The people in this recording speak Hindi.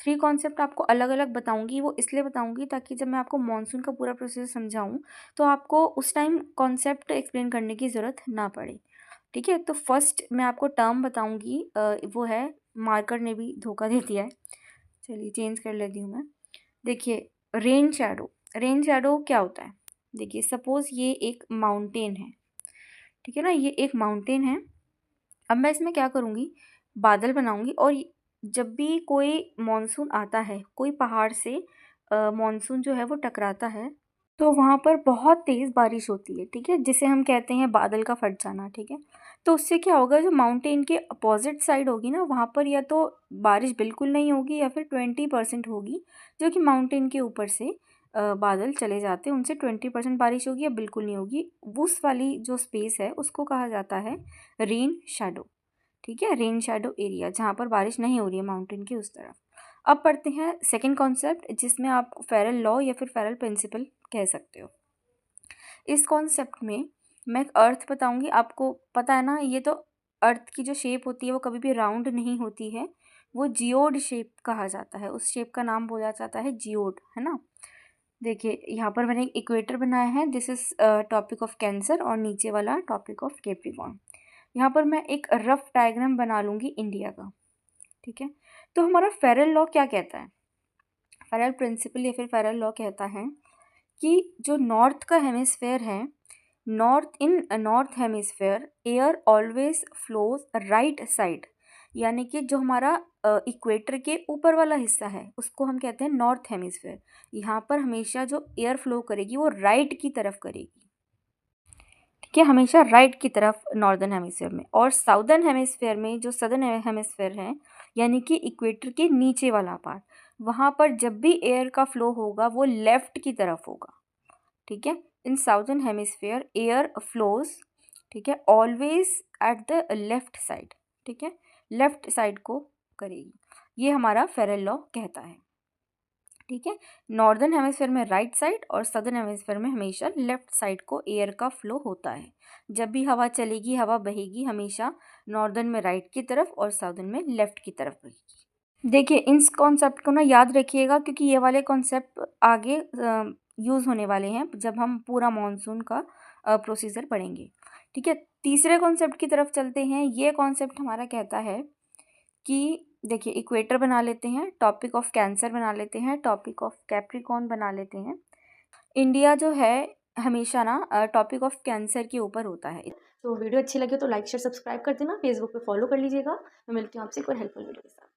3 कॉन्सेप्ट आपको अलग अलग बताऊंगी, वो इसलिए बताऊंगी ताकि जब मैं आपको मानसून का पूरा प्रोसेस समझाऊं तो आपको उस टाइम कॉन्सेप्ट एक्सप्लेन करने की ज़रूरत ना पड़े। ठीक है, तो फर्स्ट मैं आपको टर्म बताऊंगी, वो है, मार्कर ने भी धोखा दे दिया है, चलिए चेंज कर लेती हूँ मैं। देखिए, रेन शैडो। रेन शैडो क्या होता है? देखिए, सपोज़ ये एक माउंटेन है, ठीक है ना, ये एक माउंटेन है। अब मैं इसमें क्या करूँगी, बादल बनाऊँगी, और जब भी कोई मॉनसून आता है, कोई पहाड़ से मॉनसून जो है वो टकराता है, तो वहाँ पर बहुत तेज़ बारिश होती है, ठीक है, जिसे हम कहते हैं बादल का फट जाना। ठीक है, तो उससे क्या होगा, जो माउंटेन के अपोजिट साइड होगी ना, वहाँ पर या तो बारिश बिल्कुल नहीं होगी या फिर 20% होगी, जो कि माउंटेन के ऊपर से बादल चले जाते हैं, उनसे 20% बारिश होगी या बिल्कुल नहीं होगी। उस वाली जो स्पेस है उसको कहा जाता है रेन शैडो। ठीक है, रेन शैडो एरिया, जहाँ पर बारिश नहीं हो रही है माउंटेन के उस तरफ। अब पढ़ते हैं सेकंड कॉन्सेप्ट, जिसमें आप फेरल लॉ या फिर फेरल प्रिंसिपल कह सकते हो। इस कॉन्सेप्ट में मैं एक अर्थ बताऊंगी। आपको पता है ना, ये तो अर्थ की जो शेप होती है वो कभी भी राउंड नहीं होती है, वो जियोड शेप कहा जाता है, उस शेप का नाम बोला जाता है जियोड, है ना। देखिए, यहाँ पर मैंने एक इक्वेटर बनाया है, this is topic of cancer, और नीचे वाला टॉपिक ऑफ कैप्रिकॉर्न। यहाँ पर मैं एक रफ डायग्राम बना लूँगी इंडिया का। ठीक है, तो हमारा फेरल लॉ क्या कहता है? फेरल प्रिंसिपल या फिर फेरल लॉ कहता है कि जो नॉर्थ का हेमिस्फेयर है, north hemisphere air always flows right side, यानी कि जो हमारा इक्वेटर के ऊपर वाला हिस्सा है उसको हम कहते हैं नॉर्थ हेमिस्फेयर। यहाँ पर हमेशा जो एयर फ्लो करेगी वो राइट की तरफ करेगी। ठीक है, हमेशा राइट की तरफ नॉर्दर्न हेमिस्फेयर में, और साउदर्न हेमिस्फेयर में जो सदर्न हेमिस्फेयर है, यानी कि इक्वेटर के नीचे वाला पार्ट, वहाँ पर जब भी एयर का फ्लो होगा वो लेफ्ट की तरफ होगा। ठीक है, इन साउदर्न हेमिस्फेयर एयर फ्लोज, ठीक है, always at the left side. ठीक है, लेफ्ट साइड को करेगी, ये हमारा फेरल लॉ कहता है। ठीक है, नॉर्दर्न हेमिस्फेयर में राइट साइड और सदर्न हेमिस्फेयर में हमेशा लेफ्ट साइड को एयर का फ्लो होता है। जब भी हवा चलेगी, हवा बहेगी, हमेशा नॉर्दर्न में राइट की तरफ और साउदर्न में लेफ्ट की तरफ बहेगी। देखिए, इन कॉन्सेप्ट को ना याद रखिएगा, क्योंकि ये वाले कॉन्सेप्ट आगे यूज़ होने वाले हैं जब हम पूरा मॉनसून का प्रोसीजर पढ़ेंगे। ठीक है, तीसरे कॉन्सेप्ट की तरफ चलते हैं। ये कॉन्सेप्ट हमारा कहता है कि देखिए, इक्वेटर बना लेते हैं, टॉपिक ऑफ कैंसर बना लेते हैं, टॉपिक ऑफ कैप्रिकॉर्न बना लेते हैं। इंडिया जो है हमेशा ना टॉपिक ऑफ कैंसर के ऊपर होता है। तो वीडियो अच्छी लगे तो लाइक शेयर सब्सक्राइब कर देना, फेसबुक पे फॉलो कर लीजिएगा। मैं मिलती हूँ आपसे कोई हेल्पफुल वीडियो के साथ।